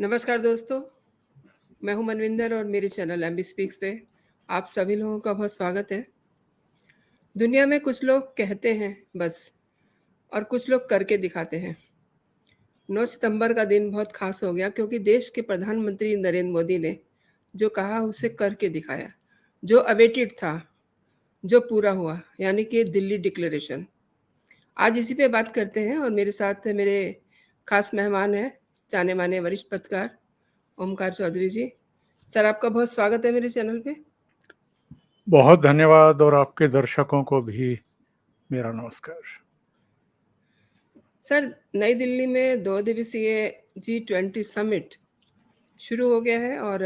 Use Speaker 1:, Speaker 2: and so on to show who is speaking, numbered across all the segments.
Speaker 1: नमस्कार दोस्तों, मैं हूं मनविंदर और मेरे चैनल एमबी स्पीक्स पे आप सभी लोगों का बहुत स्वागत है। दुनिया में कुछ लोग कहते हैं बस और कुछ लोग करके दिखाते हैं। 9 सितंबर का दिन बहुत खास हो गया क्योंकि देश के प्रधानमंत्री नरेंद्र मोदी ने जो कहा उसे करके दिखाया। जो अवेटेड था, जो पूरा हुआ, यानी कि दिल्ली डिक्लेरेशन। आज इसी पे बात करते हैं और मेरे साथ मेरे खास मेहमान हैं, जाने-माने वरिष्ठ पत्रकार ओमकार चौधरी जी। सर, आपका बहुत स्वागत है मेरे चैनल पे।
Speaker 2: बहुत धन्यवाद और आपके दर्शकों को भी मेरा नमस्कार।
Speaker 1: सर, नई दिल्ली में 2 दिवसीय जी20 समिट शुरू हो गया है और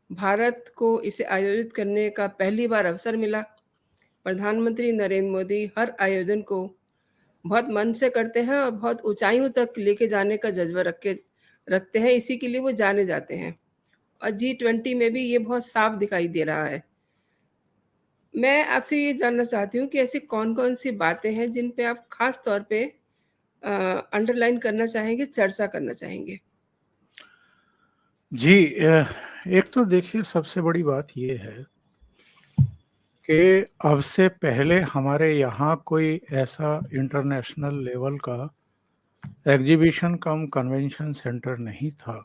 Speaker 1: भारत को इसे आयोजित करने का पहली बार अवसर मिला। प्रधानमंत्री नरेंद्र मोदी हर आयोजन को बहुत मन से करते हैं और बहुत ऊँचाइयों तक लेके जाने का जज़्बा रखते हैं, इसी के लिए वो जाने जाते हैं और जी20 में भी ये बहुत साफ दिखाई दे रहा है। मैं आपसे ये जानना चाहती हूँ कि ऐसी कौन-कौन सी बातें हैं जिन पे आप ख़ास तौर पे अ, अंडरलाइन करना चाहेंगे, चर्चा करना चाहेंगे?
Speaker 2: जी, एक तो देखिए सबसे बड़ी बात ये है कि अब से पहले हमारे यहाँ कोई ऐसा इंटरनेशनल लेवल का एग्जीबिशन कम कन्वेंशन सेंटर नहीं था,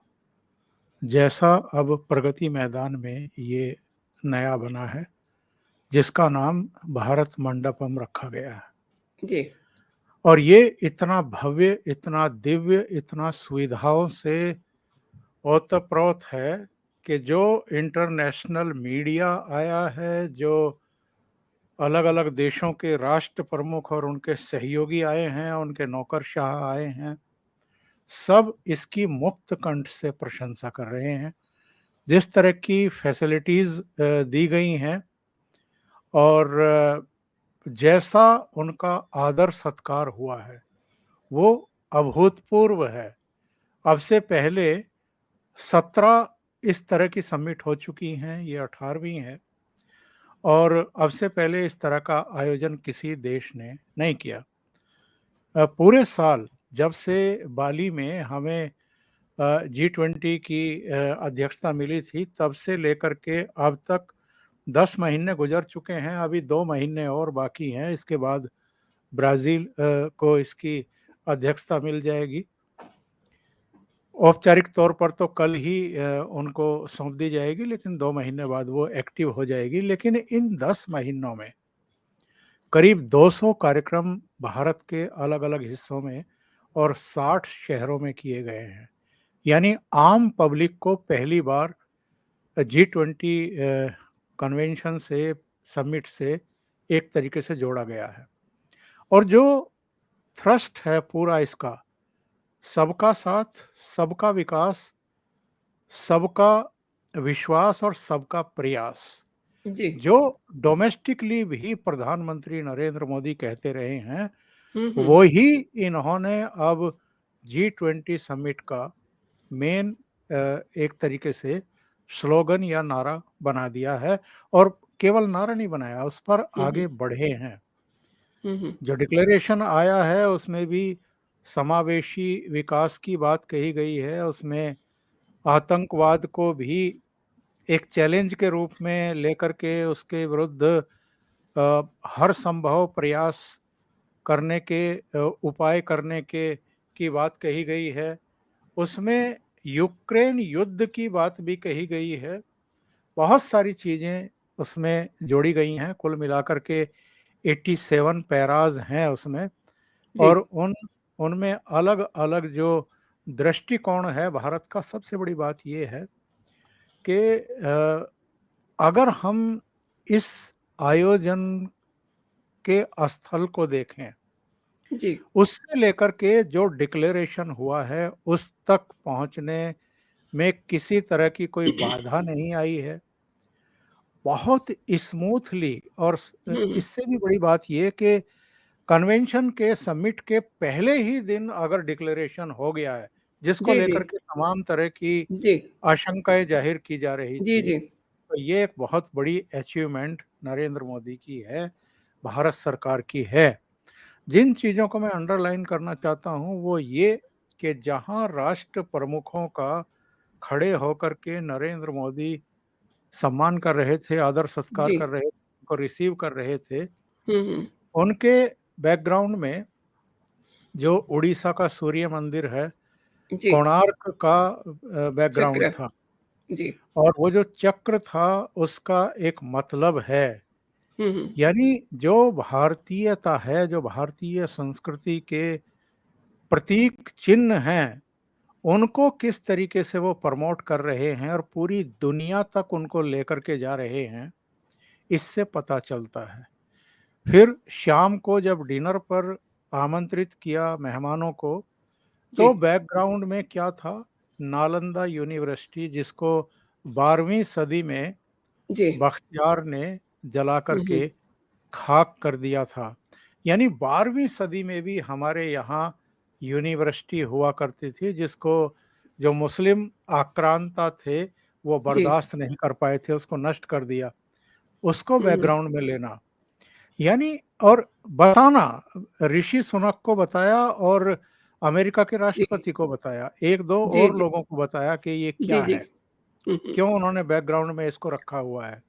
Speaker 2: जैसा अब प्रगति मैदान में ये नया बना है, जिसका नाम भारत मंडपम रखा गया है।
Speaker 1: जी।
Speaker 2: और ये इतना भव्य, इतना दिव्य, इतना सुविधाओं से ओतप्रोत है कि जो इंटरनेशनल मीडिया आया है, जो अलग-अलग देशों के राष्ट्र प्रमुख और उनके सहयोगी आए हैं, उनके नौकरशाह आए हैं, सब इसकी मुक्त कंठ से प्रशंसा कर रहे हैं। जिस तरह की फैसिलिटीज़ दी गई हैं और जैसा उनका आदर सत्कार हुआ है, वो अभूतपूर्व है। अब से पहले 17 इस तरह की समिट हो चुकी हैं, ये 18वीं है और अब से पहले इस तरह का आयोजन किसी देश ने नहीं किया। पूरे साल जब से बाली में हमें जी20 की अध्यक्षता मिली थी, तब से लेकर के अब तक 10 महीने गुजर चुके हैं, अभी 2 महीने और बाकी हैं, इसके बाद ब्राज़ील को इसकी अध्यक्षता मिल जाएगी। औपचारिक तौर पर तो कल ही उनको सौंप दी जाएगी, लेकिन 2 महीने बाद वो एक्टिव हो जाएगी। लेकिन इन 10 महीनों में करीब 200 कार्यक्रम भारत के अलग-अलग हिस्सों में और 60 शहरों में किए गए हैं। यानी आम पब्लिक को पहली बार जी20 कन्वेंशन से, समिट से एक तरीके से जोड़ा गया है। और जो थ्रस्ट है पूरा इसका, सबका साथ, सबका विकास, सबका विश्वास और सबका प्रयास,
Speaker 1: जी।
Speaker 2: जो डोमेस्टिकली भी प्रधानमंत्री नरेंद्र मोदी कहते रहे हैं,
Speaker 1: हुँ, हुँ।
Speaker 2: वो ही इन्होंने अब जी20 समिट का मेन एक तरीके से स्लोगन या नारा बना दिया है और केवल नारा नहीं बनाया, उस पर
Speaker 1: हुँ, हुँ।
Speaker 2: आगे बढ़े हैं।
Speaker 1: हुँ, हुँ।
Speaker 2: जो डिक्लेरेशन आया है उसमें भी समावेशी विकास की बात कही गई है, उसमें आतंकवाद को भी एक चैलेंज के रूप में लेकर के उसके विरुद्ध हर संभव प्रयास करने के उपाय करने के की बात कही गई है। उसमें यूक्रेन युद्ध की बात भी कही गई है। बहुत सारी चीज़ें उसमें जोड़ी गई हैं, कुल मिलाकर के 87 पैराज़ हैं उसमें
Speaker 1: जी।
Speaker 2: और उनमें अलग-अलग जो दृष्टिकोण है भारत का, सबसे बड़ी बात ये है कि अगर हम इस आयोजन के स्थल को देखें,
Speaker 1: जी।
Speaker 2: उससे लेकर के जो डिक्लेरेशन हुआ है, उस तक पहुँचने में किसी तरह की कोई बाधा नहीं आई है। बहुत स्मूथली और
Speaker 1: हुँ, हुँ।
Speaker 2: इससे भी बड़ी बात ये कि कन्वेंशन के समिट के पहले ही दिन अगर डिक्लेरेशन हो गया है, जिसको
Speaker 1: जी, जी।
Speaker 2: लेकर के तमाम तरह की
Speaker 1: जी।
Speaker 2: आशंकाएँ ज़ाहिर की जा रही
Speaker 1: जी,
Speaker 2: थी,
Speaker 1: जी।
Speaker 2: तो ये एक बहुत बड़ी अचीवमेंट नरेंद्र मोदी की है, भारत सरकार की है। जिन चीज़ों को मैं अंडरलाइन करना चाहता हूँ, वो ये कि जहाँ राष्ट्र प्रमुखों का खड़े होकर के नरेंद्र मोदी सम्मान कर रहे थे, आदर सत्कार
Speaker 1: जी।
Speaker 2: कर रहे थे, उनको रिसीव कर रहे थे,
Speaker 1: हुँ।
Speaker 2: उनके बैकग्राउंड में जो उड़ीसा का सूर्य मंदिर है,
Speaker 1: जी,
Speaker 2: कोणार्क का बैकग्राउंड
Speaker 1: चक्र।
Speaker 2: था
Speaker 1: जी।
Speaker 2: और वो जो चक्र था उसका एक मतलब है।
Speaker 1: हुँ।
Speaker 2: यानी जो भारतीयता है, जो भारतीय संस्कृति के प्रतीक चिन्ह हैं, उनको किस तरीके से वो प्रमोट कर रहे हैं और पूरी दुनिया तक उनको लेकर के जा रहे हैं, इससे पता चलता है। फिर शाम को जब डिनर पर आमंत्रित किया मेहमानों को,
Speaker 1: जी,
Speaker 2: तो बैकग्राउंड में क्या था? नालंदा यूनिवर्सिटी, जिसको 12वीं सदी में
Speaker 1: जी।
Speaker 2: बख्तियार ने जला
Speaker 1: हुँ।
Speaker 2: करके खाक कर दिया था। यानी 12वीं सदी में भी हमारे यहाँ यूनिवर्सिटी हुआ करती थी, जिसको जो मुस्लिम आक्रांता थे, वो
Speaker 1: जी।
Speaker 2: बर्दाश्त नहीं कर पाए थे, उसको नष्ट कर दिया। उसको
Speaker 1: हुँ।
Speaker 2: बैकग्राउंड में लेना, यानी और बताना, ऋषि सुनक को बताया और अमेरिका के
Speaker 1: जी।
Speaker 2: राष्ट्रपति को बताया, 1-2
Speaker 1: जी,
Speaker 2: और
Speaker 1: जी।
Speaker 2: लोगों को बताया कि ये
Speaker 1: जी,
Speaker 2: क्या
Speaker 1: जी।
Speaker 2: है?
Speaker 1: हुँ।
Speaker 2: क्यों उन्होंने बैकग्राउंड में इसको रखा हुआ है?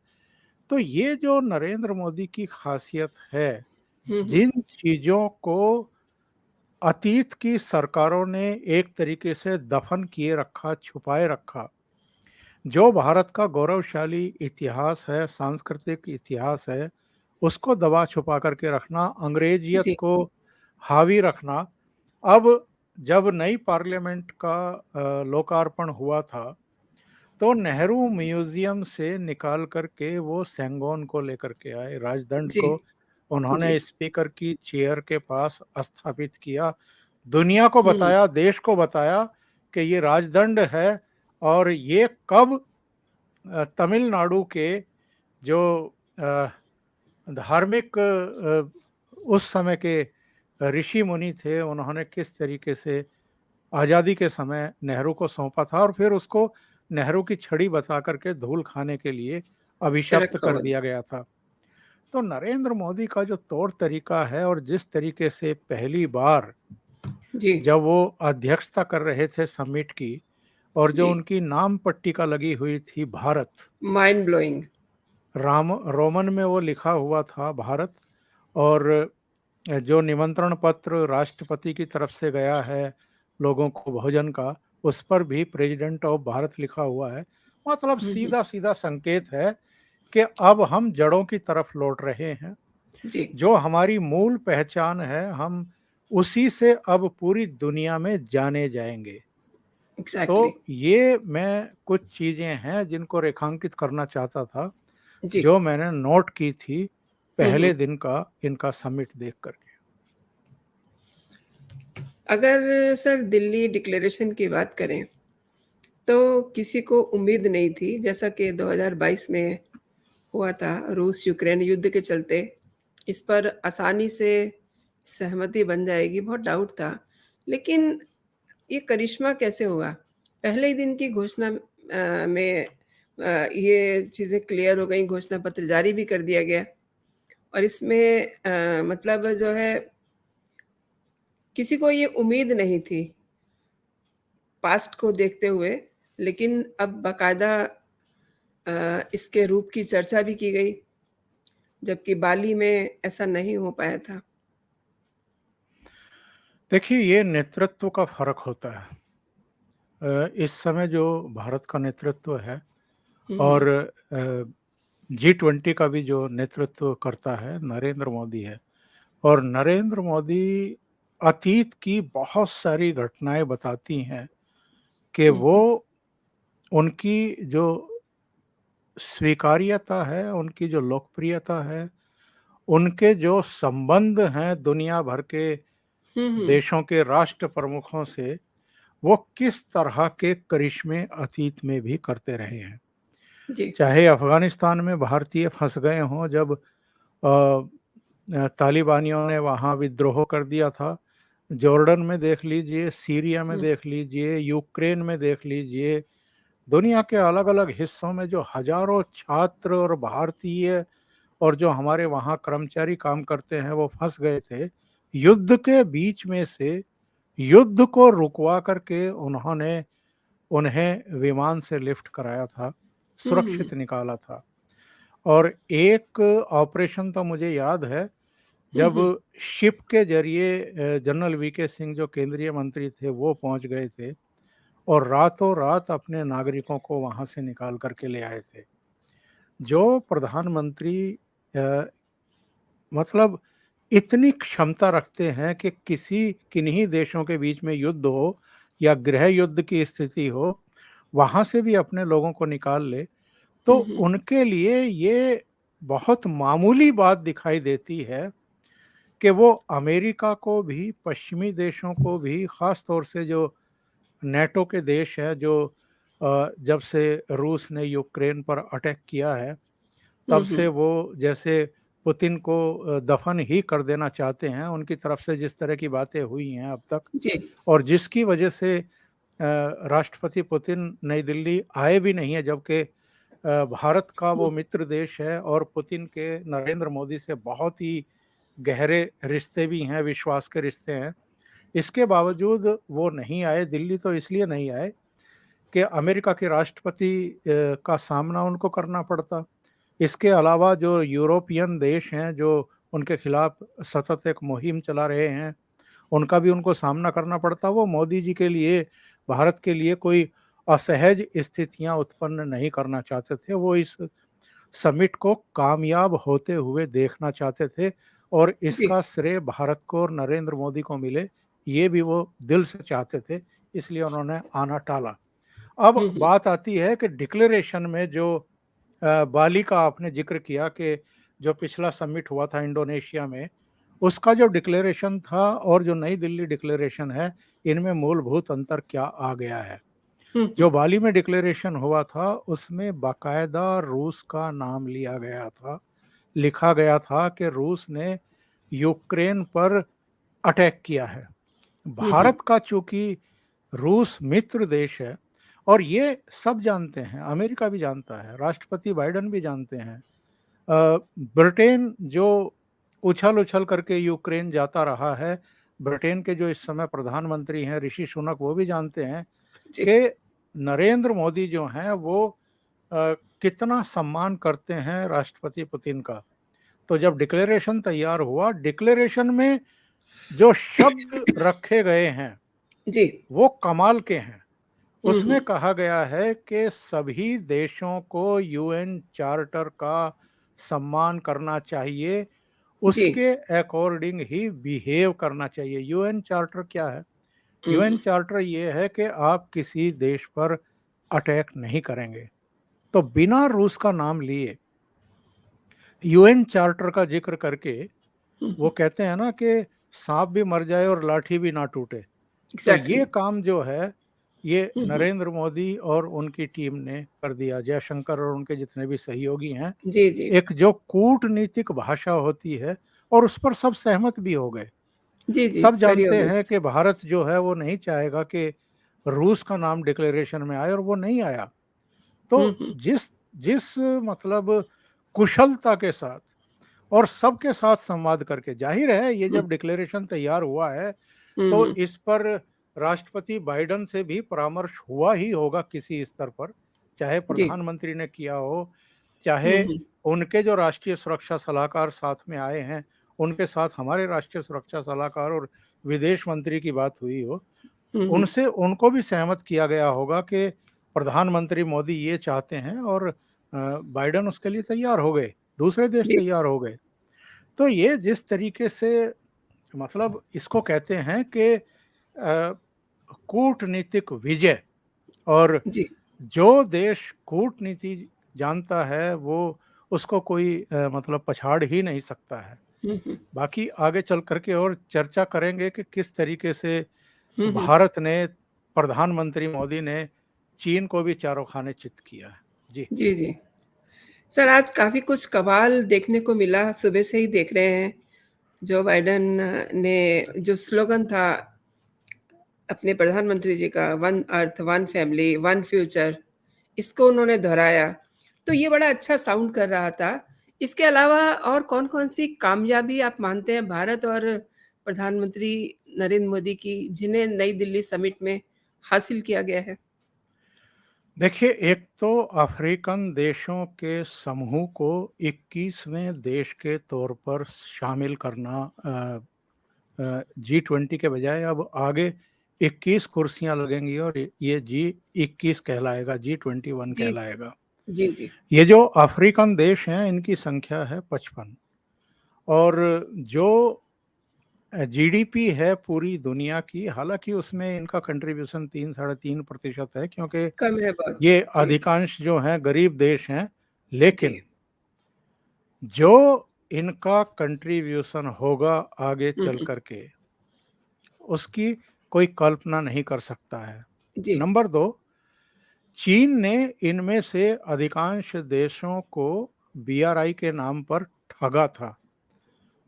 Speaker 2: तो ये जो नरेंद्र मोदी की खासियत है,
Speaker 1: हुँ।
Speaker 2: जिन चीज़ों को अतीत की सरकारों ने एक तरीके से दफन किए रखा, छुपाए रखा, जो भारत का गौरवशाली इतिहास है, सांस्कृतिक इतिहास है, उसको दबा-छुपा करके रखना, अंग्रेजियत
Speaker 1: जी।
Speaker 2: को हावी रखना। अब जब नई पार्लियामेंट का लोकार्पण हुआ था, तो नेहरू म्यूज़ियम से निकाल कर के वो सेंगोन को लेकर के आए, राजदंड
Speaker 1: जी,
Speaker 2: को
Speaker 1: जी।
Speaker 2: उन्होंने स्पीकर की चेयर के पास स्थापित किया। दुनिया को
Speaker 1: हुँ।
Speaker 2: बताया, देश को बताया कि ये राजदंड है और ये कब तमिलनाडु के जो अ, धार्मिक उस समय के ऋषि मुनि थे, उन्होंने किस तरीके से आज़ादी के समय नेहरू को सौंपा था और फिर उसको नेहरू की छड़ी बता करके धूल खाने के लिए अभिशप्त
Speaker 1: रखा
Speaker 2: कर
Speaker 1: हुआ
Speaker 2: दिया
Speaker 1: था।
Speaker 2: गया था। तो नरेंद्र मोदी का जो तौर तरीका है और जिस तरीके से पहली बार
Speaker 1: जी,
Speaker 2: जब वो अध्यक्षता कर रहे थे समिट की और जो
Speaker 1: जी।
Speaker 2: उनकी नाम पट्टिका लगी हुई थी Bharat,
Speaker 1: mind blowing.
Speaker 2: Ram Roman में वो लिखा हुआ था भारत, और जो निमंत्रण पत्र राष्ट्रपति की तरफ से गया है लोगों को भोजन का, उस पर भी प्रेसिडेंट ऑफ भारत लिखा हुआ है। मतलब
Speaker 1: हुँ।
Speaker 2: सीधा सीधा संकेत है कि अब हम जड़ों की तरफ लौट रहे हैं।
Speaker 1: जी,
Speaker 2: जो हमारी मूल पहचान है, हम उसी से अब पूरी दुनिया में जाने जाएंगे। तो
Speaker 1: एग्ज़ैक्टली।
Speaker 2: ये मैं कुछ चीज़ें हैं जिनको रेखांकित करना चाहता था,
Speaker 1: जी।
Speaker 2: जो मैंने नोट की थी
Speaker 1: हुँ।
Speaker 2: पहले दिन का इनका समिट देख करके।
Speaker 1: अगर सर दिल्ली डिक्लेरेशन की बात करें, तो किसी को उम्मीद नहीं थी, जैसा कि 2022 में हुआ था, रूस-यूक्रेन युद्ध के चलते इस पर आसानी से सहमति बन जाएगी, बहुत डाउट था। लेकिन ये करिश्मा कैसे हुआ? पहले ही दिन की घोषणा में ये चीज़ें क्लियर हो गई, घोषणा पत्र जारी भी कर दिया गया और इसमें मतलब जो है किसी को ये उम्मीद नहीं थी, पास्ट को देखते हुए, लेकिन अब बाकायदा इसके रूप की चर्चा भी की गई, जबकि बाली में ऐसा नहीं हो पाया था।
Speaker 2: देखिए, ये नेतृत्व का फ़र्क होता है। इस समय जो भारत का नेतृत्व है
Speaker 1: हुँ,
Speaker 2: और
Speaker 1: हुँ।
Speaker 2: G20 का भी जो नेतृत्व करता है, नरेंद्र मोदी है। और नरेंद्र मोदी अतीत की बहुत सारी घटनाएँ बताती हैं कि
Speaker 1: हुँ,
Speaker 2: वो
Speaker 1: हुँ।
Speaker 2: उनकी जो स्वीकार्यता है, उनकी जो लोकप्रियता है, उनके जो संबंध हैं दुनिया भर के
Speaker 1: हुँ, हुँ।
Speaker 2: देशों के राष्ट्र प्रमुखों से, वो किस तरह के करिश्मे अतीत में भी करते रहे हैं।
Speaker 1: जी।
Speaker 2: चाहे अफ़गानिस्तान में भारतीय फँस गए हों, जब तालिबानियों ने वहाँ विद्रोह कर दिया था। जॉर्डन में देख लीजिए, सीरिया में
Speaker 1: हुँ,
Speaker 2: देख लीजिए, यूक्रेन में देख लीजिए, दुनिया के अलग-अलग हिस्सों में जो हज़ारों छात्र और भारतीय और जो हमारे वहाँ कर्मचारी काम करते हैं, वो फँस गए थे। युद्ध के बीच में से युद्ध को रुकवा कर के उन्होंने उन्हें विमान से लिफ्ट कराया था,
Speaker 1: हुँ, हुँ।
Speaker 2: सुरक्षित निकाला था। और एक ऑपरेशन तो मुझे याद है,
Speaker 1: हुँ,
Speaker 2: जब
Speaker 1: हुँ।
Speaker 2: शिप के ज़रिए जनरल वीके सिंह जो केंद्रीय मंत्री थे, वो पहुँच गए थे और रातों रात अपने नागरिकों को वहाँ से निकाल कर के ले आए थे। जो प्रधानमंत्री अ, मतलब इतनी क्षमता रखते हैं कि किन्हीं देशों के बीच में युद्ध हो या गृह युद्ध की स्थिति हो, वहाँ से भी अपने लोगों को निकाल ले, तो
Speaker 1: हुँ, हुँ।
Speaker 2: उनके लिए ये बहुत मामूली बात दिखाई देती है कि वो अमेरिका को भी, पश्चिमी देशों को भी, ख़ास तौर से जो नेटो के देश हैं, जो जब से रूस ने यूक्रेन पर अटैक किया है,
Speaker 1: हुँ,
Speaker 2: तब
Speaker 1: हुँ।
Speaker 2: से वो जैसे पुतिन को दफन ही कर देना चाहते हैं, उनकी तरफ से जिस तरह की बातें हुई हैं अब तक,
Speaker 1: जी।
Speaker 2: और जिसकी वजह से राष्ट्रपति पुतिन नई दिल्ली आए भी नहीं है, जबकि भारत का वो
Speaker 1: हुँ,
Speaker 2: मित्र देश है और पुतिन के, नरेंद्र मोदी से बहुत ही गहरे रिश्ते भी हैं, विश्वास के रिश्ते हैं। इसके बावजूद वो नहीं आए, दिल्ली तो इसलिए नहीं आए कि अमेरिका के राष्ट्रपति का सामना उनको करना पड़ता। इसके अलावा जो यूरोपियन देश हैं, जो उनके खिलाफ सतत एक मुहिम चला रहे हैं, उनका भी उनको सामना करना पड़ता। वो मोदी जी के लिए, भारत के लिए कोई असहज स्थितियाँ उत्पन्न नहीं करना चाहते थे। वो इस समिट को कामयाब होते हुए देखना चाहते थे और
Speaker 1: जी।
Speaker 2: इसका श्रेय भारत को और नरेंद्र मोदी को मिले, ये भी वो दिल से चाहते थे, इसलिए उन्होंने आना टाला। अब
Speaker 1: हुँ, हुँ।
Speaker 2: बात आती है कि डिक्लेरेशन में जो बाली का आपने ज़िक्र किया कि जो पिछला समिट हुआ था इंडोनेशिया में, उसका जो डिक्लेरेशन था और जो नई दिल्ली डिक्लेरेशन है, इनमें मूलभूत अंतर क्या आ गया है।
Speaker 1: हुँ,
Speaker 2: जो
Speaker 1: हुँ।
Speaker 2: बाली में डिक्लेरेशन हुआ था, उसमें बाकायदा रूस का नाम लिया गया था। लिखा गया था कि रूस ने यूक्रेन पर अटैक किया है।
Speaker 1: हुँ, हुँ।
Speaker 2: भारत का चूँकि रूस मित्र देश है और ये सब जानते हैं, अमेरिका भी जानता है, राष्ट्रपति बाइडेन भी जानते हैं। ब्रिटेन जो उछल-उछल करके यूक्रेन जाता रहा है, ब्रिटेन के जो इस समय प्रधानमंत्री हैं ऋषि सुनक, वो भी जानते हैं
Speaker 1: जी।
Speaker 2: कि नरेंद्र मोदी जो हैं वो कितना सम्मान करते हैं राष्ट्रपति पुतिन का। तो जब डिक्लेरेशन तैयार हुआ, डिक्लेरेशन में जो शब्द रखे गए हैं,
Speaker 1: जी।
Speaker 2: वो कमाल के हैं।
Speaker 1: हुँ,
Speaker 2: उसमें
Speaker 1: हुँ।
Speaker 2: कहा गया है कि सभी देशों को यूएन चार्टर का सम्मान करना चाहिए,
Speaker 1: जी।
Speaker 2: उसके अकॉर्डिंग ही बिहेव करना चाहिए। यूएन चार्टर क्या है?
Speaker 1: हुँ,
Speaker 2: यूएन
Speaker 1: हुँ।
Speaker 2: चार्टर ये है कि आप किसी देश पर अटैक नहीं करेंगे। तो बिना रूस का नाम लिए यूएन चार्टर का ज़िक्र करके
Speaker 1: हुँ,
Speaker 2: वो
Speaker 1: हुँ।
Speaker 2: कहते हैं ना कि साँप भी मर जाए और लाठी भी ना टूटे। तो
Speaker 1: एग्ज़ैक्टली।
Speaker 2: ये काम जो है, ये
Speaker 1: हुँ, हुँ।
Speaker 2: नरेंद्र मोदी और उनकी टीम ने कर दिया। जयशंकर और उनके जितने भी सहयोगी हैं,
Speaker 1: जी, जी।
Speaker 2: एक जो कूटनीतिक भाषा होती है, और उस पर सब सहमत भी हो गए।
Speaker 1: जी, जी।
Speaker 2: सब
Speaker 1: वेरी
Speaker 2: जानते हैं
Speaker 1: ऑब्वियस।
Speaker 2: कि भारत जो है वो नहीं चाहेगा कि रूस का नाम डिक्लेरेशन में आए, और वो नहीं आया।
Speaker 1: हुँ,
Speaker 2: तो
Speaker 1: हुँ।
Speaker 2: जिस जिस मतलब कुशलता के साथ और सबके साथ संवाद करके, ज़ाहिर है ये
Speaker 1: हुँ।
Speaker 2: जब डिक्लेरेशन तैयार हुआ है,
Speaker 1: हुँ,
Speaker 2: तो
Speaker 1: हुँ।
Speaker 2: इस पर राष्ट्रपति बाइडेन से भी परामर्श हुआ ही होगा किसी स्तर पर, चाहे
Speaker 1: जी।
Speaker 2: प्रधानमंत्री ने किया हो,
Speaker 1: हुँ,
Speaker 2: चाहे
Speaker 1: हुँ।
Speaker 2: उनके जो राष्ट्रीय सुरक्षा सलाहकार साथ में आए हैं, उनके साथ हमारे राष्ट्रीय सुरक्षा सलाहकार और विदेश मंत्री की बात हुई हो,
Speaker 1: हुँ, हुँ।
Speaker 2: उनसे उनको भी सहमत किया गया होगा कि प्रधानमंत्री मोदी ये चाहते हैं, और बाइडेन उसके लिए तैयार हो गए, दूसरे देश
Speaker 1: जी।
Speaker 2: तैयार हो गए। तो ये जिस तरीके से, मतलब इसको कहते हैं कि कूटनीतिक विजय, और
Speaker 1: जी।
Speaker 2: जो देश कूटनीति जानता है वो, उसको कोई मतलब पछाड़ ही नहीं सकता है।
Speaker 1: हुँ, हुँ।
Speaker 2: बाकी आगे चल कर के और चर्चा करेंगे कि किस तरीके से
Speaker 1: हुँ, हुँ।
Speaker 2: भारत ने, प्रधानमंत्री मोदी ने चीन को भी चारों खाने चित किया है। जी।
Speaker 1: जी, जी। सर, आज काफ़ी कुछ कमाल देखने को मिला, सुबह से ही देख रहे हैं। जो बाइडेन ने जो स्लोगन था अपने प्रधानमंत्री जी का, one earth, one family, one future, इसको उन्होंने दोहराया। तो ये बड़ा अच्छा साउंड कर रहा था। इसके अलावा और कौन-कौन सी कामयाबी आप मानते हैं भारत और प्रधानमंत्री नरेंद्र मोदी की, जिन्हें नई दिल्ली समिट में हासिल किया गया है?
Speaker 2: देखिए, एक तो अफ्रीकन देशों के समूह को 21वें देश के तौर पर शामिल करना G20 के बजाय अब आगे 21 कुर्सियां लगेंगी और ये G21 कहलाएगा, G21
Speaker 1: जी,
Speaker 2: कहलाएगा।
Speaker 1: जी, जी।
Speaker 2: ये जो अफ्रीकन देश हैं इनकी संख्या है 55 और जो जीडीपी है पूरी दुनिया की, हालांकि उसमें इनका कंट्रीब्यूशन 3-3.5% है क्योंकि
Speaker 1: कम है बहुत।
Speaker 2: ये
Speaker 1: जी,
Speaker 2: अधिकांश जो हैं गरीब देश हैं,
Speaker 1: जी।
Speaker 2: लेकिन जो इनका कंट्रीब्यूशन होगा आगे
Speaker 1: हुँ,
Speaker 2: चल
Speaker 1: हुँ।
Speaker 2: करके उसकी कोई कल्पना नहीं कर सकता है।
Speaker 1: जी।
Speaker 2: नंबर 2, चीन ने इनमें से अधिकांश देशों को बीआरआई के नाम पर ठगा था।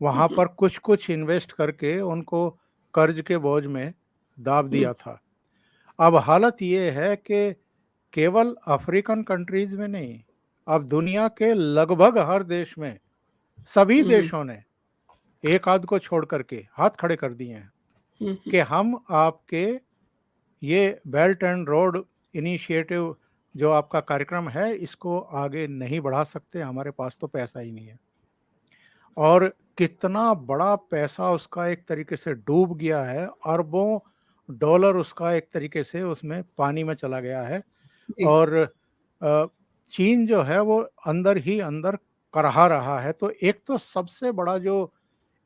Speaker 1: हुँ,
Speaker 2: वहाँ
Speaker 1: हुँ।
Speaker 2: पर कुछ-कुछ इन्वेस्ट करके उनको कर्ज के बोझ में दाब
Speaker 1: हुँ,
Speaker 2: दिया था। अब हालत ये है कि केवल अफ्रीकन कंट्रीज़ में नहीं, अब दुनिया के लगभग हर देश में सभी
Speaker 1: हुँ, हुँ।
Speaker 2: देशों ने एक आध को छोड़ करके हाथ खड़े कर दिए हैं
Speaker 1: हुँ, हुँ।
Speaker 2: कि हम आपके ये बेल्ट एंड रोड इनिशिएटिव जो आपका कार्यक्रम है इसको आगे नहीं बढ़ा सकते, हमारे पास तो पैसा ही नहीं है। और कितना बड़ा पैसा उसका एक तरीके से डूब गया है, अरबों डॉलर उसका एक तरीके से उसमें पानी में चला गया है
Speaker 1: जी।
Speaker 2: और अ, चीन जो है वो अंदर ही अंदर करहा रहा है। तो एक तो सबसे बड़ा जो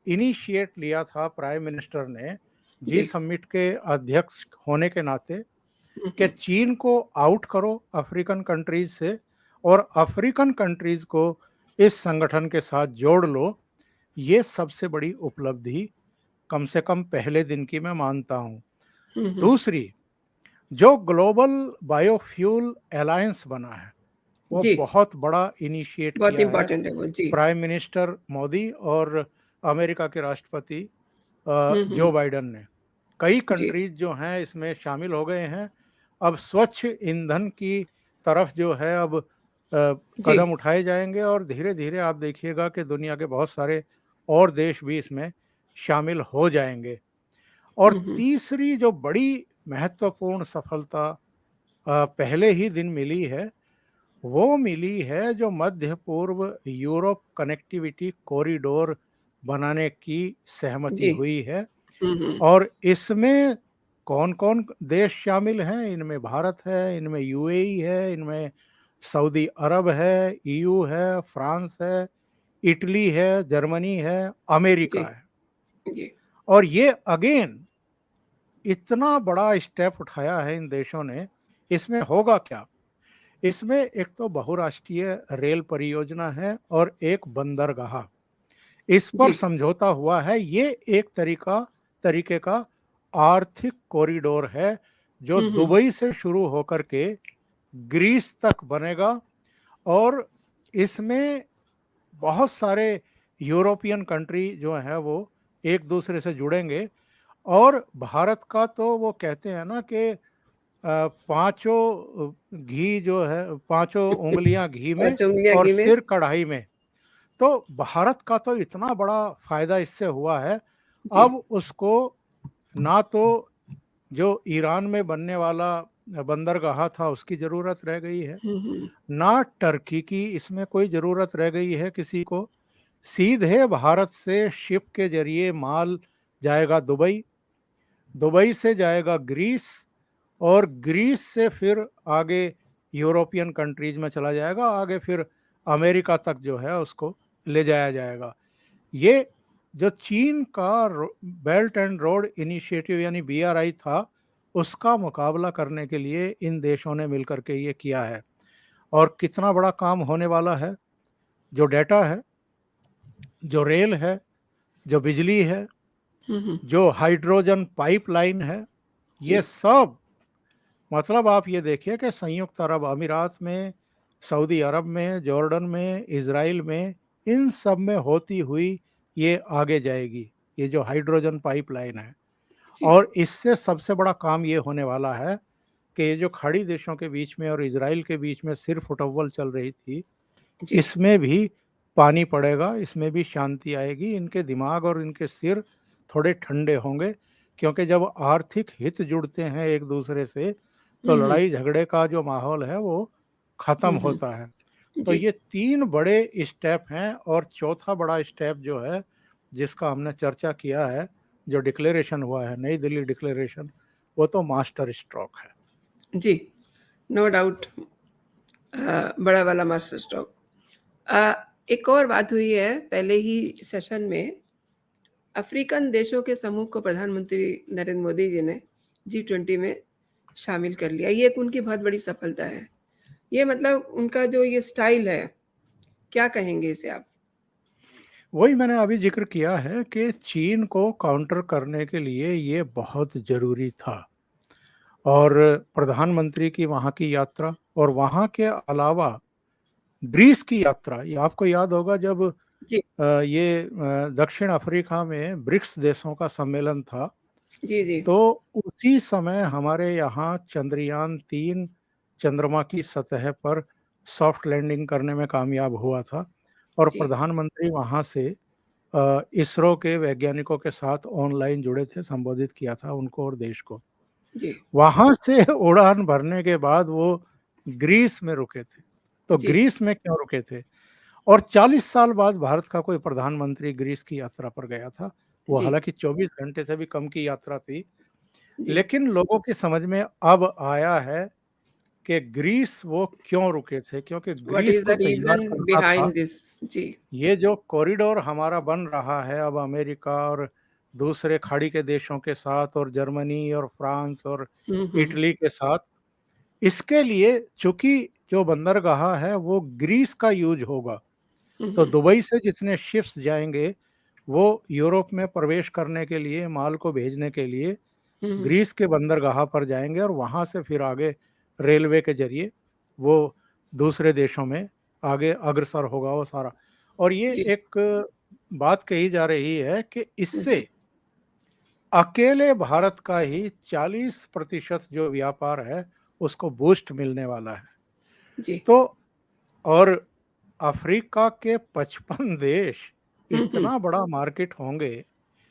Speaker 2: इनिशिएट लिया था प्राइम मिनिस्टर ने जी
Speaker 1: जी।
Speaker 2: समिट के अध्यक्ष होने के नाते
Speaker 1: हुँ,
Speaker 2: कि
Speaker 1: हुँ।
Speaker 2: चीन को आउट करो अफ्रीकन कंट्रीज से और अफ्रीकन कंट्रीज को इस संगठन के साथ जोड़ लो। ये सबसे बड़ी उपलब्धि कम से कम पहले दिन की मैं मानता हूँ।
Speaker 1: हुँ, हुँ।
Speaker 2: दूसरी, जो ग्लोबल बायोफ्यूल अलायंस बना है, वो
Speaker 1: जी,
Speaker 2: बहुत बड़ा इनिशिएट
Speaker 1: बहुत
Speaker 2: किया है
Speaker 1: इम्पोर्टेंट है वो। जी।
Speaker 2: प्राइम मिनिस्टर मोदी और अमेरिका के राष्ट्रपति
Speaker 1: हुँ,
Speaker 2: जो
Speaker 1: हुँ।
Speaker 2: बाइडेन ने। कई
Speaker 1: जी,
Speaker 2: कंट्रीज जो हैं इसमें शामिल हो गए हैं। अब स्वच्छ ईंधन की तरफ जो है अब
Speaker 1: जी।
Speaker 2: कदम उठाए जाएंगे और धीरे-धीरे आप देखिएगा कि दुनिया के बहुत सारे और देश भी इसमें शामिल हो जाएंगे। और
Speaker 1: हुँ, हुँ।
Speaker 2: तीसरी जो बड़ी महत्वपूर्ण सफलता पहले ही दिन मिली है, वो मिली है जो मध्य पूर्व यूरोप कनेक्टिविटी कॉरिडोर बनाने की सहमति
Speaker 1: जी।
Speaker 2: हुई है।
Speaker 1: हुँ, हुँ।
Speaker 2: और इसमें कौन-कौन देश शामिल हैं? इनमें भारत है, इनमें यूएई है, इनमें सऊदी अरब है, ईयू है, फ्रांस है, इटली है, जर्मनी है,
Speaker 1: जी,
Speaker 2: अमेरिका है।
Speaker 1: जी।
Speaker 2: और ये अगेन इतना बड़ा स्टेप उठाया है इन देशों ने, इसमें होगा क्या? इसमें एक तो बहुराष्ट्रीय रेल परियोजना है और एक बंदरगाह। इस पर
Speaker 1: जी।
Speaker 2: समझौता हुआ है। ये एक तरीके का आर्थिक कॉरिडोर है जो
Speaker 1: हुँ, हुँ।
Speaker 2: दुबई से शुरू होकर के ग्रीस तक बनेगा और इसमें बहुत सारे यूरोपियन कंट्री जो है वो एक दूसरे से जुड़ेंगे। और भारत का तो वो कहते हैं ना कि पांचों घी जो है, पांचों उंगलियां घी में
Speaker 1: पाँच उँगलियाँ
Speaker 2: और
Speaker 1: घी में।
Speaker 2: सिर कढ़ाई में। तो भारत का तो इतना बड़ा फायदा इससे हुआ है।
Speaker 1: जी।
Speaker 2: अब उसको ना तो जो ईरान में बनने वाला बंदरगाह था उसकी ज़रूरत रह गई है,
Speaker 1: हुँ, हुँ।
Speaker 2: ना टर्की की इसमें कोई ज़रूरत रह गई है किसी को। सीधे भारत से शिप के ज़रिए माल जाएगा दुबई, दुबई से जाएगा ग्रीस और ग्रीस से फिर आगे यूरोपियन कंट्रीज में चला जाएगा, आगे फिर अमेरिका तक जो है उसको ले जाया जाएगा। ये जो चीन का बेल्ट एंड रोड इनिशिएटिव यानी बीआरआई था, उसका मुकाबला करने के लिए इन देशों ने मिलकर के ये किया है। और कितना बड़ा काम होने वाला है। जो डेटा है, जो रेल है, जो बिजली है,
Speaker 1: हुँ, हुँ।
Speaker 2: जो हाइड्रोजन पाइपलाइन है, ये
Speaker 1: जी,
Speaker 2: सब मतलब आप ये देखिए कि संयुक्त अरब अमीरात में, सऊदी अरब में, जॉर्डन में, इज़राइल में, इन सब में होती हुई ये आगे जाएगी, ये जो हाइड्रोजन पाइपलाइन है।
Speaker 1: जी,
Speaker 2: और इससे सबसे बड़ा काम ये होने वाला है कि ये जो खाड़ी देशों के बीच में और इज़राइल के बीच में सिर्फ उटव्वल चल रही थी,
Speaker 1: जी।
Speaker 2: इसमें भी पानी पड़ेगा, इसमें भी शांति आएगी, इनके दिमाग और इनके सिर थोड़े ठंडे होंगे। क्योंकि जब आर्थिक हित जुड़ते हैं एक दूसरे से तो
Speaker 1: हुँ, हुँ।
Speaker 2: लड़ाई झगड़े का जो माहौल है वो खत्म
Speaker 1: हुँ, हुँ।
Speaker 2: होता है। तो
Speaker 1: जी,
Speaker 2: ये 3 बड़े स्टेप हैं और चौथा बड़ा स्टेप जो है, जिसका हमने चर्चा किया है, जो डिक्लेरेशन हुआ है, नई दिल्ली डिक्लेरेशन, वो तो मास्टर स्ट्रोक है।
Speaker 1: जी, नो डाउट बड़ा वाला मास्टर स्ट्रोक। एक और बात हुई है पहले ही सेशन में, अफ्रीकन देशों के समूह को प्रधानमंत्री नरेंद्र मोदी जी ने जी20 में शामिल कर लिया। ये एक उनकी बहुत बड़ी सफलता है। ये मतलब उनका जो ये स्टाइल है, क्या कहेंगे इसे आप?
Speaker 2: वही मैंने अभी ज़िक्र किया है कि चीन को काउंटर करने के लिए ये बहुत ज़रूरी था और प्रधानमंत्री की वहाँ की यात्रा और वहाँ के अलावा ग्रीस की यात्रा, ये आपको याद होगा जब
Speaker 1: जी,
Speaker 2: दक्षिण अफ्रीका में ब्रिक्स देशों का सम्मेलन था,
Speaker 1: जी, जी।
Speaker 2: तो उसी समय हमारे यहाँ चंद्रयान-3 चंद्रमा की सतह पर सॉफ्ट लैंडिंग करने में कामयाब हुआ था और
Speaker 1: जी,
Speaker 2: प्रधानमंत्री वहाँ से इसरो के वैज्ञानिकों के साथ ऑनलाइन जुड़े थे, संबोधित किया था उनको और देश को।
Speaker 1: जी,
Speaker 2: वहाँ से उड़ान भरने के बाद वो ग्रीस में रुके थे। तो
Speaker 1: जी,
Speaker 2: ग्रीस में क्यों रुके थे? और 40 साल बाद भारत का कोई प्रधानमंत्री ग्रीस की यात्रा पर गया था। वो
Speaker 1: जी,
Speaker 2: हालाँकि 24 घंटे से भी कम की यात्रा थी,
Speaker 1: जी।
Speaker 2: लेकिन लोगों की समझ में अब आया है कि ग्रीस वो क्यों रुके थे, क्योंकि
Speaker 1: व्हाट
Speaker 2: ग्रीस
Speaker 1: इज़
Speaker 2: को
Speaker 1: द
Speaker 2: तैयार
Speaker 1: रीज़न
Speaker 2: करना था।
Speaker 1: Behind this? जी।
Speaker 2: ये जो कॉरिडोर हमारा बन रहा है अब अमेरिका और दूसरे खाड़ी के देशों के साथ और जर्मनी और फ्रांस और
Speaker 1: हुँ, हुँ।
Speaker 2: इटली के साथ, इसके लिए चूँकि जो बंदरगाह है वो ग्रीस का यूज़ होगा।
Speaker 1: हुँ,
Speaker 2: तो
Speaker 1: हुँ।
Speaker 2: दुबई से जितने शिप्स जाएँगे, वो यूरोप में प्रवेश करने के लिए, माल को भेजने के लिए
Speaker 1: हुँ, हुँ।
Speaker 2: ग्रीस के बंदरगाह पर जाएँगे और वहाँ से फिर आगे रेलवे के ज़रिए वो दूसरे देशों में आगे अग्रसर होगा वो सारा। और ये
Speaker 1: जी,
Speaker 2: एक बात कही जा रही है कि
Speaker 1: जी,
Speaker 2: इससे अकेले भारत का ही 40% जो व्यापार है, उसको बूस्ट मिलने वाला है।
Speaker 1: जी।
Speaker 2: तो और अफ्रीका के 55 देश
Speaker 1: हुँ, हुँ।
Speaker 2: इतना बड़ा मार्केट होंगे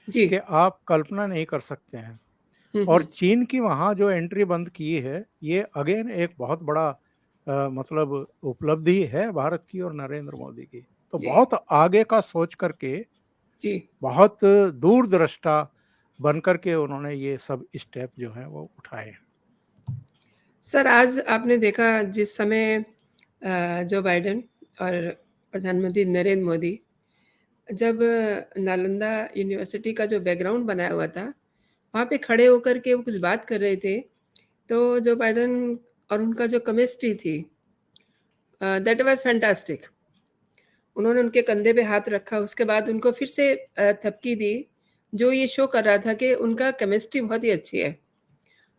Speaker 1: जी।
Speaker 2: कि आप कल्पना नहीं कर सकते हैं।
Speaker 1: हुँ,
Speaker 2: और
Speaker 1: हुँ।
Speaker 2: चीन की वहाँ जो एंट्री बंद की है, ये अगेन एक बहुत बड़ा मतलब उपलब्धि है भारत की और नरेंद्र मोदी की। तो
Speaker 1: जी,
Speaker 2: बहुत आगे का सोच करके,
Speaker 1: जी।
Speaker 2: बहुत दूरदृष्टा बन कर के उन्होंने ये सब स्टेप जो हैं वो उठाए हैं।
Speaker 1: सर, आज आपने देखा जिस समय जो बाइडेन और प्रधानमंत्री नरेंद्र मोदी जब नालंदा यूनिवर्सिटी का जो बैकग्राउंड बनाया हुआ था, वहाँ पे खड़े होकर के वो कुछ बात कर रहे थे, तो जो बाइडेन और उनका जो केमिस्ट्री थी दैट वाज़ फैंटास्टिक। उन्होंने उनके कंधे पे हाथ रखा, उसके बाद उनको फिर से थपकी दी, जो ये शो कर रहा था कि उनका केमिस्ट्री बहुत ही अच्छी है।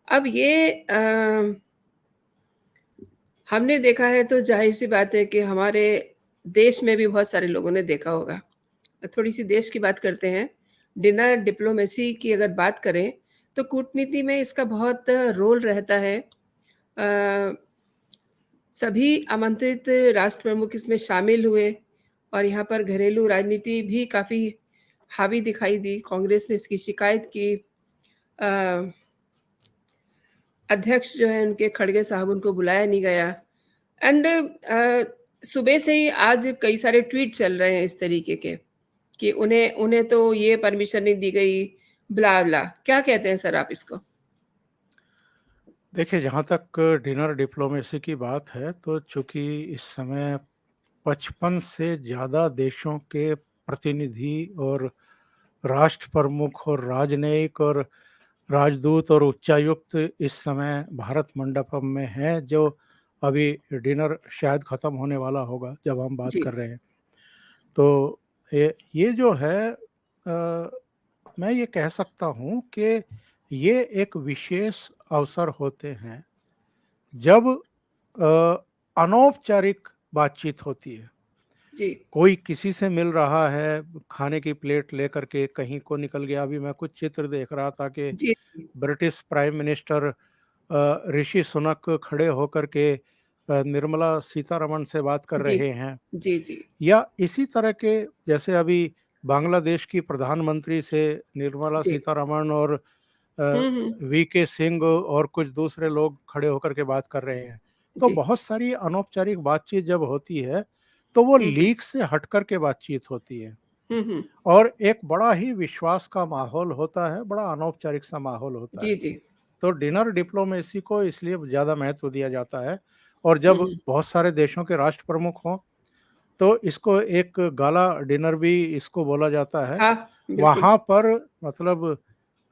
Speaker 1: अब ये हमने देखा है तो ज़ाहिर-सी बात है कि हमारे देश में भी बहुत सारे लोगों ने देखा होगा। थोड़ी-सी देश की बात करते हैं। डिनर डिप्लोमेसी की अगर बात करें, तो कूटनीति में इसका बहुत रोल रहता है। अ, सभी आमंत्रित राष्ट्र प्रमुख इसमें शामिल हुए और यहाँ पर घरेलू राजनीति भी काफ़ी हावी दिखाई दी। कांग्रेस ने इसकी शिकायत की। अ, अध्यक्ष जो हैं उनके खड़गे साहब उनको बुलाया नहीं गया एंड सुबह से ही आज कई सारे ट्वीट चल रहे हैं इस तरीके के कि उन्हें उन्हें तो ये परमिशन नहीं दी गई, ब्ला-ब्ला। क्या कहते हैं सर आप इसको?
Speaker 2: देखिए, जहाँ तक डिनर डिप्लोमेसी की बात है, तो चूँकि इस समय 55 से ज़्यादा देशों के प्रतिनिधि और राष्ट्र प्रमुख और राजनयिक और राजदूत और उच्चायुक्त इस समय भारत मंडपम में हैं, जो अभी डिनर शायद ख़त्म होने वाला होगा जब हम बात
Speaker 1: जी,
Speaker 2: कर रहे हैं। तो ये जो है मैं ये कह सकता हूँ कि ये एक विशेष अवसर होते हैं जब अ, अनौपचारिक बातचीत होती है।
Speaker 1: जी,
Speaker 2: कोई किसी से मिल रहा है, खाने की प्लेट लेकर के कहीं को निकल गया। अभी मैं कुछ चित्र देख रहा था कि
Speaker 1: जी, जी,
Speaker 2: British prime minister Rishi Sunak खड़े होकर के निर्मला सीतारमण से बात कर
Speaker 1: जी,
Speaker 2: रहे हैं।
Speaker 1: जी, जी,
Speaker 2: या इसी तरह के जैसे अभी बांग्लादेश की प्रधानमंत्री से निर्मला
Speaker 1: जी,
Speaker 2: सीतारमण और वीके सिंह और कुछ दूसरे लोग खड़े होकर के बात कर रहे हैं। तो
Speaker 1: जी।
Speaker 2: बहुत सारी अनौपचारिक बातचीत जब होती है, तो वो
Speaker 1: हुँ, हुँ।
Speaker 2: लीक से हट कर के बातचीत होती है
Speaker 1: हुँ, हुँ।
Speaker 2: और एक बड़ा ही विश्वास का माहौल होता है, बड़ा अनौपचारिक सा माहौल होता
Speaker 1: जी,
Speaker 2: है।
Speaker 1: जी।
Speaker 2: तो डिनर डिप्लोमेसी को इसलिए ज़्यादा महत्व दिया जाता है और
Speaker 1: हुँ,
Speaker 2: जब
Speaker 1: हुँ।
Speaker 2: बहुत सारे देशों के राष्ट्र प्रमुख हों, तो इसको एक गाला डिनर भी इसको बोला जाता है।
Speaker 1: हाँ, बिल्कुल।
Speaker 2: वहाँ पर मतलब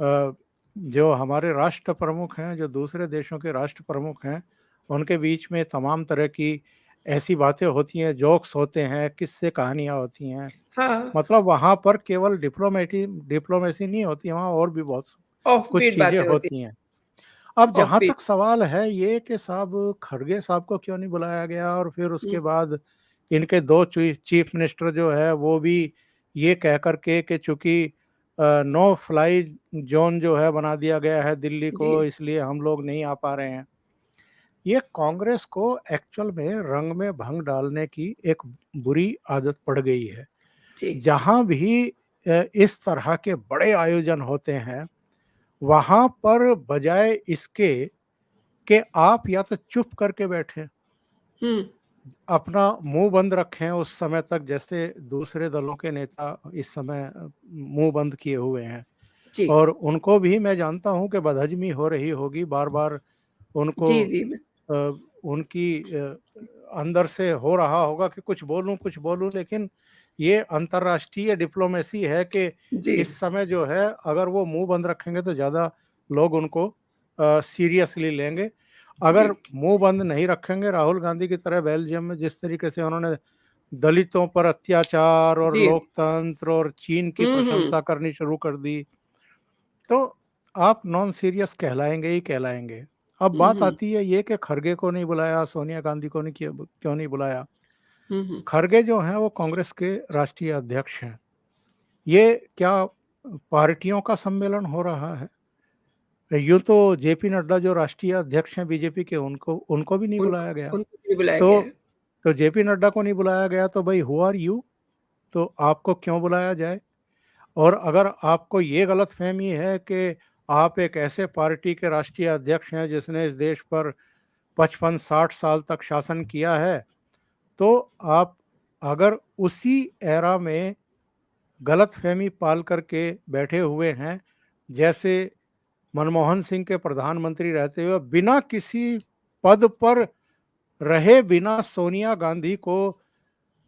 Speaker 2: अ, जो हमारे राष्ट्र प्रमुख हैं, जो दूसरे देशों के राष्ट्र प्रमुख हैं, उनके बीच में तमाम तरह की ऐसी बातें होती हैं, जोक्स होते हैं, किस्से कहानियाँ होती हैं।
Speaker 1: हाँ,
Speaker 2: मतलब वहाँ पर केवल डिप्लोमेसी नहीं होती है, वहाँ और भी बहुत
Speaker 1: ऑफ
Speaker 2: कुछ
Speaker 1: बीट
Speaker 2: चीज़ें
Speaker 1: बातें होती
Speaker 2: होती हैं। अब
Speaker 1: हैं, ऑफ
Speaker 2: जहाँ
Speaker 1: बीट।
Speaker 2: तक सवाल है ये कि साहब खड़गे साहब को क्यों नहीं बुलाया गया और फिर
Speaker 1: हुँ।
Speaker 2: उसके बाद इनके 2 चीफ मिनिस्टर जो है वो भी ये कह कर के कि चूँकि नो फ्लाई ज़ोन जो है बना दिया गया है दिल्ली
Speaker 1: जी,
Speaker 2: को इसलिए हम लोग नहीं आ पा रहे हैं। ये कांग्रेस को एक्चुअल में रंग में भंग डालने की एक बुरी आदत पड़ गई है।
Speaker 1: जी।
Speaker 2: जहाँ भी इस तरह के बड़े आयोजन होते हैं, वहाँ पर बजाय इसके कि आप या तो चुप करके बैठें,
Speaker 1: हुँ।
Speaker 2: अपना मुँह बंद रखें उस समय तक जैसे दूसरे दलों के नेता इस समय मुँह बंद किए हुए हैं
Speaker 1: जी।
Speaker 2: और उनको भी मैं जानता हूँ कि बदहज़मी हो रही होगी, बार-बार उनको
Speaker 1: जी, जी।
Speaker 2: अ, उनकी अंदर से हो रहा होगा कि कुछ बोलूँ लेकिन ये अंतर्राष्ट्रीय डिप्लोमेसी है कि
Speaker 1: जी।
Speaker 2: इस समय जो है अगर वो मुँह बंद रखेंगे तो ज़्यादा लोग उनको सीरियसली लेंगे।
Speaker 1: जी।
Speaker 2: अगर मुँह बंद नहीं रखेंगे राहुल गांधी की तरह बेल्जियम में जिस तरीके से उन्होंने दलितों पर अत्याचार और
Speaker 1: जी।
Speaker 2: लोकतंत्र और चीन की
Speaker 1: हुँ, हुँ।
Speaker 2: प्रशंसा करनी शुरू कर दी, तो आप नॉन सीरियस कहलाएँगे ही कहलाएँगे। अब
Speaker 1: हुँ,
Speaker 2: बात
Speaker 1: हुँ।
Speaker 2: आती है ये कि खरगे को नहीं बुलाया, सोनिया गांधी को नहीं क्यों नहीं बुलाया?
Speaker 1: हुँ, हुँ।
Speaker 2: खरगे जो हैं वो कांग्रेस के राष्ट्रीय अध्यक्ष हैं। ये क्या पार्टियों का सम्मेलन हो रहा है? यूँ तो जेपी नड्डा जो राष्ट्रीय अध्यक्ष हैं बीजेपी के उनको उनको भी नहीं बुलाया गया।
Speaker 1: उनको भी बुलाया
Speaker 2: तो
Speaker 1: गया है।
Speaker 2: तो जेपी नड्डा को नहीं बुलाया गया तो भई हू आर यू? तो आपको क्यों बुलाया जाए? और अगर आपको ये गलतफ़हमी है कि आप एक ऐसे पार्टी के राष्ट्रीय अध्यक्ष हैं जिसने इस देश पर 55-60 साल तक शासन किया है, तो आप अगर उसी एरा में गलतफ़हमी पाल कर के बैठे हुए हैं, जैसे मनमोहन सिंह के प्रधानमंत्री रहते हुए बिना किसी पद पर रहे बिना सोनिया गांधी को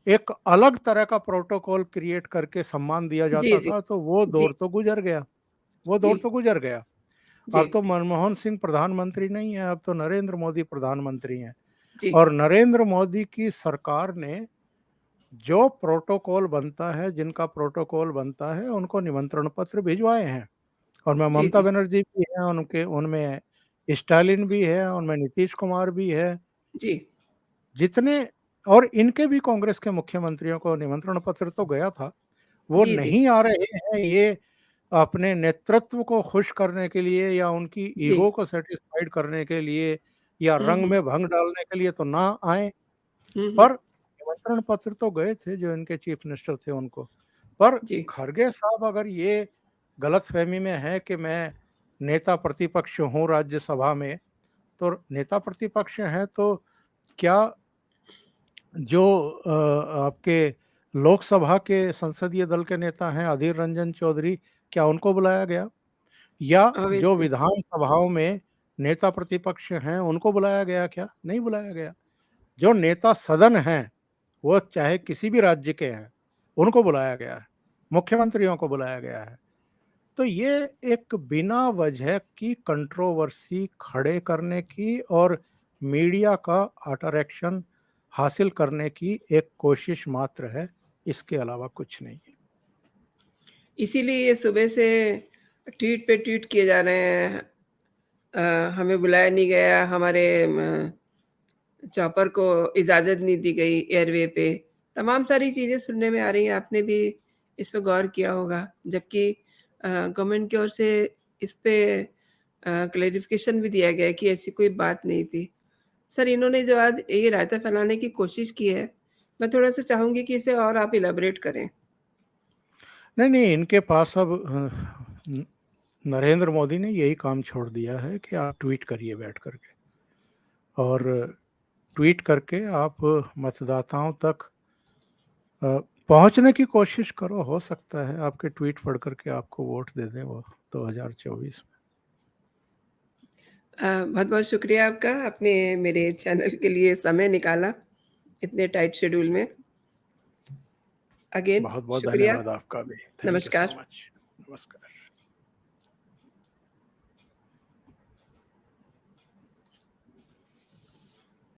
Speaker 2: एक अलग तरह का प्रोटोकॉल क्रिएट करके सम्मान दिया
Speaker 1: जी,
Speaker 2: जाता
Speaker 1: जी।
Speaker 2: था, तो वो
Speaker 1: जी,
Speaker 2: दौर तो गुज़र गया, वो
Speaker 1: जी,
Speaker 2: दौर तो गुज़र गया।
Speaker 1: जी,
Speaker 2: अब तो मनमोहन सिंह प्रधानमंत्री नहीं है, अब तो नरेंद्र मोदी प्रधानमंत्री हैं
Speaker 1: जी।
Speaker 2: और नरेंद्र मोदी की सरकार ने जो प्रोटोकॉल बनता है, जिनका प्रोटोकॉल बनता है, उनको निमंत्रण पत्र भिजवाए हैं और मैं
Speaker 1: जी,
Speaker 2: ममता
Speaker 1: जी।
Speaker 2: बनर्जी भी हैं, उनके उनमें स्टालिन भी है, उनमें नीतीश कुमार भी है,
Speaker 1: जी।
Speaker 2: जितने और इनके भी कांग्रेस के मुख्यमंत्रियों को निमंत्रण पत्र तो गया था। वो
Speaker 1: जी, जी।
Speaker 2: नहीं आ रहे हैं ये अपने नेतृत्व को खुश करने के लिए या उनकी
Speaker 1: जी।
Speaker 2: ईगो को सैटिस्फाइड करने के लिए या
Speaker 1: हुँ,
Speaker 2: रंग
Speaker 1: हुँ।
Speaker 2: में भंग डालने के लिए तो ना आए,
Speaker 1: हुँ, हुँ।
Speaker 2: पर निमंत्रण पत्र तो गए थे जो इनके चीफ मिनिस्टर थे उनको। पर
Speaker 1: जी।
Speaker 2: खरगे साहब अगर ये गलतफ़हमी में हैं कि मैं नेता प्रतिपक्ष हूँ राज्यसभा में, तो नेता प्रतिपक्ष हैं तो क्या जो आपके लोकसभा के संसदीय दल के नेता हैं अधीर रंजन चौधरी, क्या उनको बुलाया गया? या जो
Speaker 1: ऑब्वियसली।
Speaker 2: विधान सभाओं में नेता प्रतिपक्ष हैं, उनको बुलाया गया क्या? नहीं बुलाया गया। जो नेता सदन हैं, वो चाहे किसी भी राज्य के हैं, उनको बुलाया गया है, मुख्यमंत्रियों को बुलाया गया है। तो ये एक बिना वजह की कंट्रोवर्सी खड़े करने की और मीडिया का अट्रैक्शन हासिल करने की एक कोशिश मात्र है, इसके अलावा कुछ नहीं है।
Speaker 1: इसीलिए ये सुबह से ट्वीट पे ट्वीट किए जा रहे हैं। हमें बुलाया नहीं गया, हमारे चॉपर को इजाज़त नहीं दी गई एयरवे पे। तमाम सारी चीज़ें सुनने में आ रही हैं, आपने भी इस पे गौर किया होगा। जबकि गवर्नमेंट की ओर से इस पे क्लैरिफ़िकेशन भी दिया गया है कि ऐसी कोई बात नहीं थी। सर, इन्होंने जो आज ये रायता फैलाने की कोशिश की है, मैं थोड़ा-सा चाहूँगी कि इसे और आप इलैबोरेट करें।
Speaker 2: नहीं, नहीं, इनके पास अब नरेंद्र मोदी ने यही काम छोड़ दिया है कि आप ट्वीट करिए बैठ करके, और ट्वीट करके आप मतदाताओं तक पहुंचने की कोशिश करो। हो सकता है आपके ट्वीट पढ़ करके आपको वोट दे दें वो 2024 में।
Speaker 1: बहुत बहुत शुक्रिया आपका, आपने मेरे चैनल के लिए समय निकाला इतने टाइट शेड्यूल में। अगेन
Speaker 2: बहुत बहुत
Speaker 1: शुक्रिया,
Speaker 2: धन्यवाद आपका भी। थैंक यू सो
Speaker 1: नमस्कार।
Speaker 2: मच। नमस्कार।